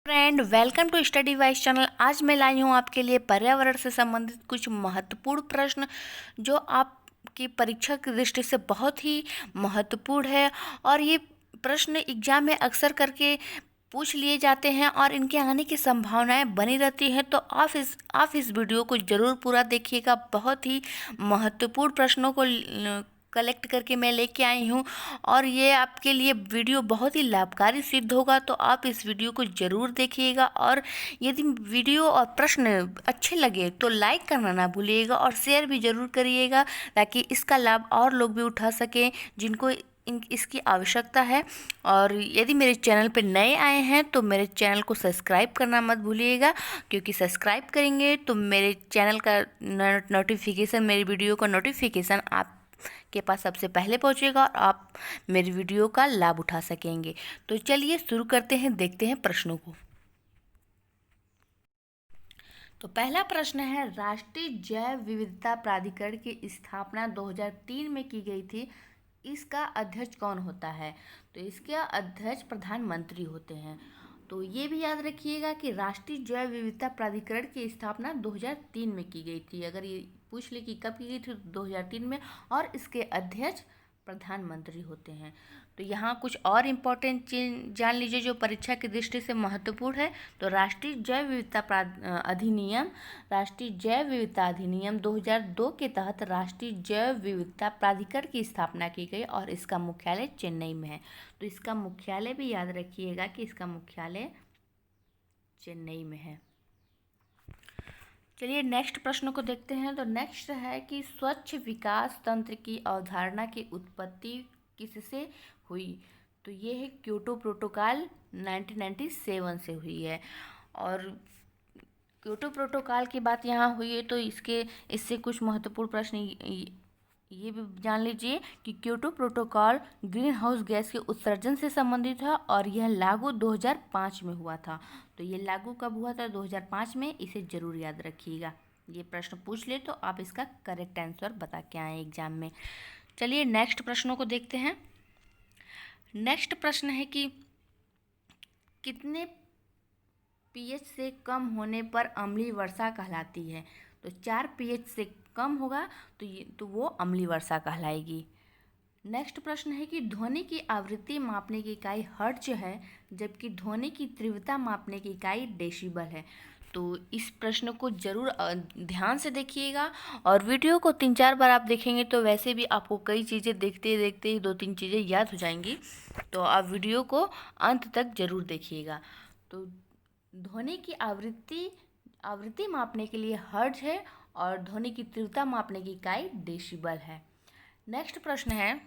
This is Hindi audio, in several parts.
Friend, welcome to Study Wise channel. आज मैं लाई हूँ आपके लिए पर्यावरण से संबंधित कुछ महत्वपूर्ण प्रश्न जो आपकी परीक्षा की दृष्टि से बहुत ही महत्वपूर्ण है। और ये प्रश्न एग्जाम में अक्सर करके पूछ लिए जाते हैं और इनके आने की संभावनाएं बनी रहती हैं। तो आप इस वीडियो को ज़रूर पूरा देखिएगा। बहुत ही महत्वपूर्ण प्रश्नों को कलेक्ट करके मैं लेके आई हूँ और ये आपके लिए वीडियो बहुत ही लाभकारी सिद्ध होगा। तो आप इस वीडियो को ज़रूर देखिएगा और यदि वीडियो और प्रश्न अच्छे लगे तो लाइक करना ना भूलिएगा और शेयर भी ज़रूर करिएगा ताकि इसका लाभ और लोग भी उठा सकें जिनको इसकी आवश्यकता है। और यदि मेरे चैनल पर नए आए हैं तो मेरे चैनल को सब्सक्राइब करना मत भूलिएगा, क्योंकि सब्सक्राइब करेंगे तो मेरे चैनल का नोटिफिकेशन, मेरी वीडियो का नोटिफिकेशन आप के पास सबसे पहले पहुंचेगा और आप मेरी वीडियो का लाभ उठा सकेंगे। तो चलिए शुरू करते हैं, देखते हैं प्रश्नों को। तो पहला प्रश्न है, राष्ट्रीय जैव विविधता प्राधिकरण की स्थापना 2003 में की गई थी। इसका अध्यक्ष कौन होता है? तो इसका अध्यक्ष प्रधानमंत्री होते हैं। तो ये भी याद रखिएगा कि राष्ट्रीय जैव विविधता प्राधिकरण की स्थापना 2003 में की गई थी। अगर ये पूछ ले कि कब की गई थी, तो 2003 में, और इसके अध्यक्ष प्रधानमंत्री होते हैं। तो यहाँ कुछ और इम्पोर्टेंट चीज जान लीजिए जो परीक्षा की दृष्टि से महत्वपूर्ण है। तो राष्ट्रीय जैव विविधता अधिनियम 2002 के तहत राष्ट्रीय जैव विविधता प्राधिकरण की स्थापना की गई और इसका मुख्यालय चेन्नई में है। तो इसका मुख्यालय भी याद रखिएगा कि इसका मुख्यालय चेन्नई में है। चलिए नेक्स्ट प्रश्न को देखते हैं। तो नेक्स्ट है कि स्वच्छ विकास तंत्र की अवधारणा की उत्पत्ति किससे हुई? तो ये है क्योटो प्रोटोकॉल 1997 से हुई है। और क्योटो प्रोटोकॉल की बात यहाँ हुई है तो इससे कुछ महत्वपूर्ण प्रश्न ये भी जान लीजिए कि Kyoto protocol green house gas के उत्सर्जन से संबंधित है और यह लागू 2005 में हुआ था। तो ये लागू कब हुआ था? 2005 में। इसे जरूर याद रखिएगा। ये प्रश्न पूछ ले तो आप इसका करेक्ट आंसर बता के आए एग्जाम में। चलिए नेक्स्ट प्रश्नों को देखते हैं। नेक्स्ट प्रश्न है कि कितने पीएच से कम होने पर अम्लीय वर्षा कहलाती है? तो 4 पीएच से कम होगा तो वो अम्लीय वर्षा कहलाएगी। नेक्स्ट प्रश्न है कि ध्वनि की आवृत्ति मापने की इकाई हर्ट्ज है, जबकि ध्वनि की तीव्रता मापने की इकाई डेसिबल है। तो इस प्रश्न को जरूर ध्यान से देखिएगा और वीडियो को 3-4 बार आप देखेंगे तो वैसे भी आपको कई चीज़ें देखते देखते ही 2-3 चीज़ें याद हो जाएंगी। तो आप वीडियो को अंत तक जरूर देखिएगा। तो ध्वनि की आवृत्ति मापने के लिए हर्ट्ज है और ध्वनि की तीव्रता मापने की इकाई डेसिबल है। नेक्स्ट प्रश्न है,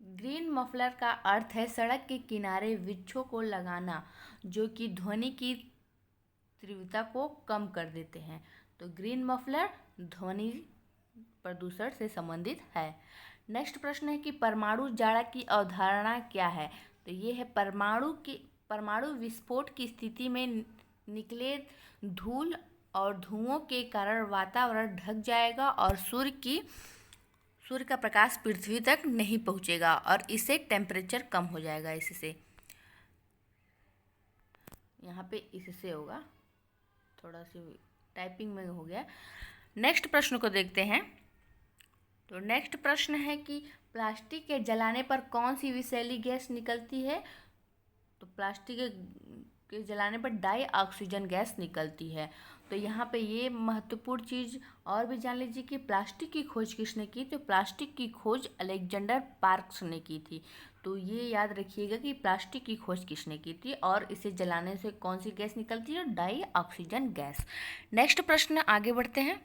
ग्रीन मफलर का अर्थ है सड़क के किनारे वृक्षों को लगाना जो कि ध्वनि की तीव्रता को कम कर देते हैं। तो ग्रीन मफलर ध्वनि प्रदूषण से संबंधित है। नेक्स्ट प्रश्न है कि परमाणु जाड़ा की अवधारणा क्या है? तो ये है परमाणु विस्फोट की स्थिति में निकले धूल और धुओं के कारण वातावरण ढक जाएगा और सूर्य का प्रकाश पृथ्वी तक नहीं पहुंचेगा और इससे टेम्परेचर कम हो जाएगा। इससे यहाँ पे इससे होगा, थोड़ा सी टाइपिंग में हो गया। नेक्स्ट प्रश्न को देखते हैं। तो नेक्स्ट प्रश्न है कि प्लास्टिक के जलाने पर कौन सी विषैली गैस निकलती है? तो प्लास्टिक के जलाने पर डाई ऑक्सीजन गैस निकलती है। तो यहाँ पे ये महत्वपूर्ण चीज़ और भी जान लीजिए कि प्लास्टिक की खोज किसने की? तो प्लास्टिक की खोज अलेक्जेंडर पार्क्स ने की थी। तो ये याद रखिएगा कि प्लास्टिक की खोज किसने की थी और इसे जलाने से कौन सी गैस निकलती है? Die oxygen gas. नेक्स्ट प्रश्न आगे बढ़ते हैं।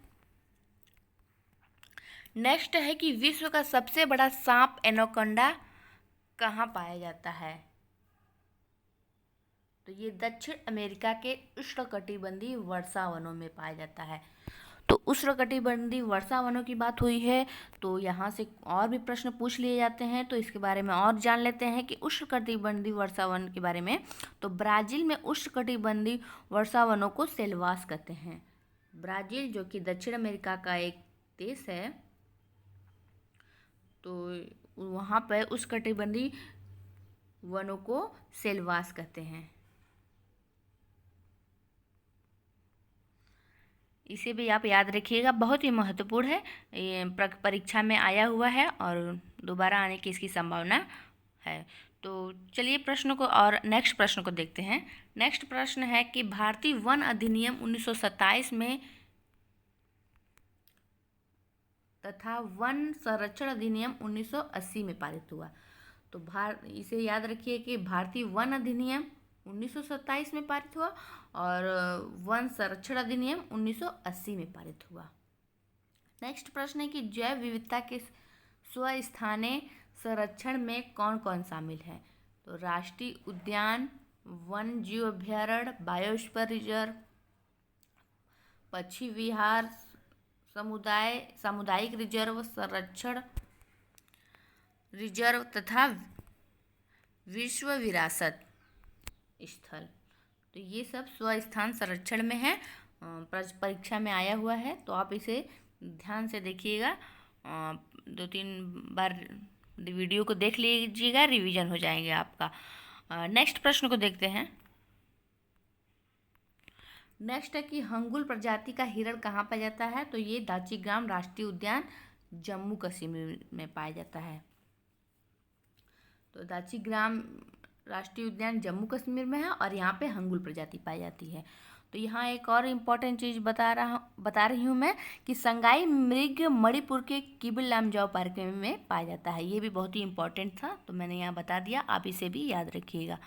नेक्स्ट है कि विश्व का सबसे बड़ा सांप एनाकोंडा कहाँ पाया जाता है? तो ये दक्षिण अमेरिका के उष्णकटिबंधीय वर्षा वनों में पाया जाता है। तो उष्णकटिबंधीय वर्षा वनों की बात हुई है तो यहाँ से और भी प्रश्न पूछ लिए जाते हैं, तो इसके बारे में और जान लेते हैं कि उष्णकटिबंधीय वर्षा वन के बारे में। तो ब्राज़ील में उष्णकटिबंधीय वर्षा वनों को सेल्वास कहते हैं। ब्राज़ील जो कि दक्षिण अमेरिका का एक देश है, तो वहाँ पर उष्णकटिबंधीय वनों को सेलवास कहते हैं। इसे भी आप याद रखिएगा, बहुत ही महत्वपूर्ण है, ये परीक्षा में आया हुआ है और दोबारा आने की इसकी संभावना है। तो चलिए प्रश्न को और नेक्स्ट प्रश्न को देखते हैं। नेक्स्ट प्रश्न है कि भारतीय वन अधिनियम 1927 में तथा वन संरक्षण अधिनियम 1980 में पारित हुआ। तो इसे याद रखिए कि भारतीय वन अधिनियम 1927 में पारित हुआ और वन संरक्षण अधिनियम 1980 में पारित हुआ। नेक्स्ट प्रश्न है कि जैव विविधता के स्वस्थानीय संरक्षण में कौन कौन शामिल है। तो राष्ट्रीय उद्यान, वन जीव अभ्यारण्य, बायोस्फीयर रिजर्व, पक्षी विहार, सामुदायिक रिजर्व, संरक्षण रिजर्व तथा विश्व विरासत स्थल। तो ये सब स्वस्थान संरक्षण में है, परीक्षा में आया हुआ है, तो आप इसे ध्यान से देखिएगा, 2-3 बार वीडियो को देख लीजिएगा, रिवीजन हो जाएंगे आपका। नेक्स्ट प्रश्न को देखते हैं। नेक्स्ट है कि हंगुल प्रजाति का हिरण कहाँ पाया जाता है। तो ये दाचीग्राम राष्ट्रीय उद्यान जम्मू कश्मीर में पाया जाता है। तो दाचीग्राम राष्ट्रीय उद्यान जम्मू कश्मीर में है और यहाँ पे हंगुल प्रजाति पाई जाती है। तो यहाँ एक और इम्पॉर्टेंट चीज़ बता रही हूँ मैं कि संगाई मृग मणिपुर के किबिल लामजाओ पार्क में पाया जाता है। ये भी बहुत ही इम्पॉर्टेंट था, तो मैंने यहाँ बता दिया, आप इसे भी याद रखिएगा।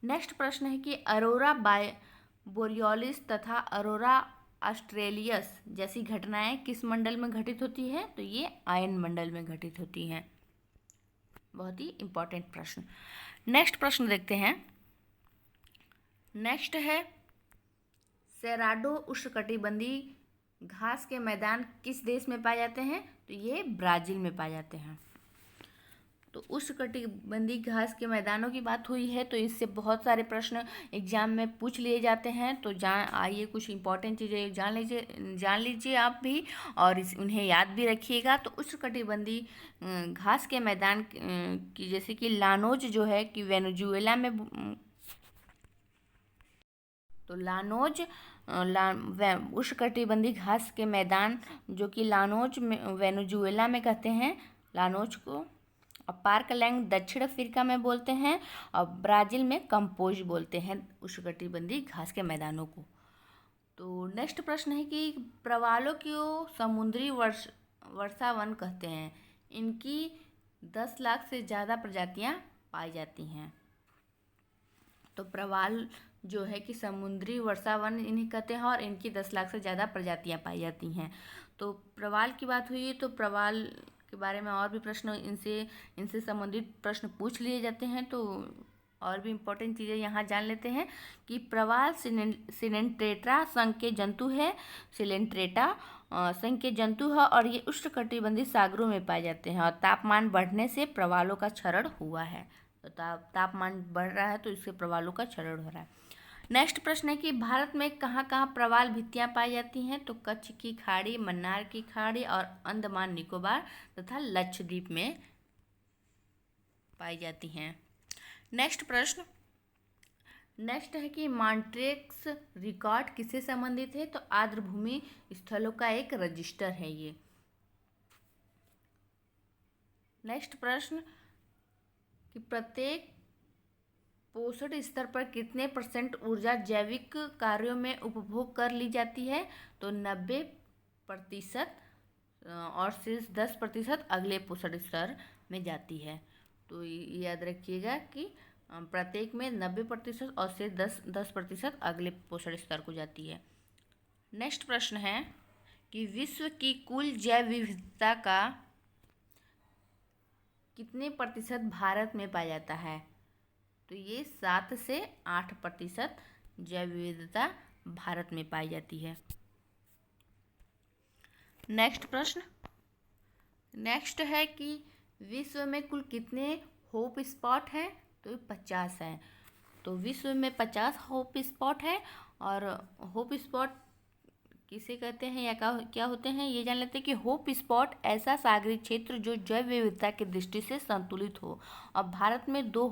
नेक्स्ट प्रश्न है कि अरोरा बोरियोलिस तथा अरोरा ऑस्ट्रेलियस जैसी घटनाएं किस मंडल में घटित होती है। तो ये आयन मंडल में घटित होती हैं। बहुत ही इम्पॉर्टेंट प्रश्न। नेक्स्ट प्रश्न देखते हैं। नेक्स्ट है सेराडो उष्णकटिबंधीय घास के मैदान किस देश में पाए जाते हैं। तो ये ब्राज़ील में पाए जाते हैं। तो उष्णकटिबंधीय घास के मैदानों की बात हुई है, तो इससे बहुत सारे प्रश्न एग्जाम में पूछ लिए जाते हैं। तो आइए कुछ इंपॉर्टेंट चीज़ें जान लीजिए आप भी और उन्हें याद भी रखिएगा। तो उष्णकटिबंधीय घास के मैदान की जैसे कि लानोज जो है कि वेनेजुएला में, तो लानोज उष्णकटिबंधीय घास के मैदान जो कि लानोज में वेनेजुएला में कहते हैं लानोज को, और पार्क लैंड दक्षिण अफ्रीका में बोलते हैं और ब्राज़ील में कंपोज बोलते हैं उष्णकटिबंधीय घास के मैदानों को। तो नेक्स्ट प्रश्न है कि प्रवालों को समुद्री वर्षावन कहते हैं। इनकी 10 लाख से ज़्यादा प्रजातियां पाई जाती हैं। तो प्रवाल जो है कि समुद्री वर्षावन इन्हें कहते हैं और इनकी 10 लाख से ज़्यादा प्रजातियां पाई जाती हैं। तो प्रवाल की बात हुई है, तो प्रवाल के बारे में और भी प्रश्न इनसे संबंधित प्रश्न पूछ लिए जाते हैं। तो और भी इम्पोर्टेंट चीज़ें यहाँ जान लेते हैं कि प्रवाल सिलेंट्रेटा संघ के जंतु है, सिलेंट्रेटा संघ के जंतु है और ये उष्णकटिबंधीय सागरों में पाए जाते हैं और तापमान बढ़ने से प्रवालों का क्षरण हुआ है। तो तापमान बढ़ रहा है तो इससे प्रवालों का क्षरण हो रहा है। नेक्स्ट प्रश्न है कि भारत में कहाँ कहाँ प्रवाल भित्तियाँ पाई जाती हैं। तो कच्छ की खाड़ी, मन्नार की खाड़ी और अंडमान निकोबार तथा लक्षद्वीप में पाई जाती हैं। नेक्स्ट प्रश्न है कि मॉन्ट्रेक्स रिकॉर्ड किससे संबंधित है। तो आर्द्रभूमि स्थलों का एक रजिस्टर है ये। नेक्स्ट प्रश्न कि प्रत्येक पोषण स्तर पर कितने % ऊर्जा जैविक कार्यों में उपभोग कर ली जाती है। तो 90% और शेष 10% अगले पोषण स्तर में जाती है। तो याद रखिएगा कि प्रत्येक में 90% और शेष 10% अगले पोषण स्तर को जाती है। नेक्स्ट प्रश्न है कि विश्व की कुल जैव विविधता का कितने % भारत में पाया जाता है। तो ये 7 से 8% जैव विविधता भारत में पाई जाती है। नेक्स्ट प्रश्न नेक्स्ट है कि विश्व में कुल कितने होप स्पॉट हैं। तो 50 हैं। तो विश्व में 50 होप स्पॉट है और होप स्पॉट किसे कहते हैं या क्या होते हैं ये जान लेते हैं कि होप स्पॉट ऐसा सागरीय क्षेत्र जो जैव विविधता की दृष्टि से संतुलित हो। अब भारत में दो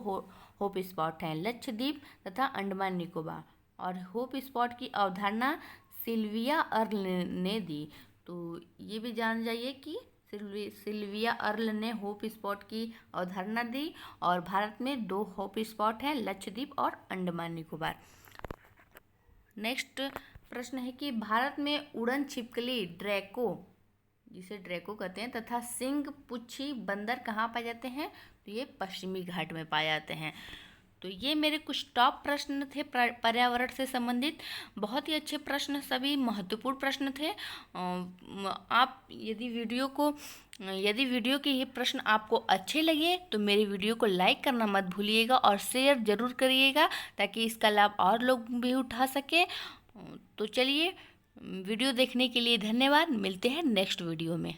होप स्पॉट हैं, लक्षद्वीप तथा अंडमान निकोबार। और होप स्पॉट की अवधारणा सिल्विया अर्ल ने दी। तो ये भी जान जाइए कि सिल्विया अर्ल ने होप स्पॉट की अवधारणा दी। और भारत में दो होप स्पॉट हैं, लक्षद्वीप और अंडमान निकोबार। नेक्स्ट प्रश्न है कि भारत में उड़न छिपकली ड्रैको, जिसे ड्रैको कहते हैं, तथा सिंह पुच्छी बंदर कहाँ पाए जाते हैं? तो ये पश्चिमी घाट में पाए जाते हैं। तो ये मेरे कुछ टॉप प्रश्न थे पर्यावरण से संबंधित। बहुत ही अच्छे प्रश्न, सभी महत्वपूर्ण प्रश्न थे। आप यदि वीडियो के ये प्रश्न आपको अच्छे लगे तो मेरी वीडियो को लाइक करना मत भूलिएगा और शेयर ज़रूर करिएगा ताकि इसका लाभ और लोग भी उठा सके। तो चलिए, वीडियो देखने के लिए धन्यवाद। मिलते हैं नेक्स्ट वीडियो में।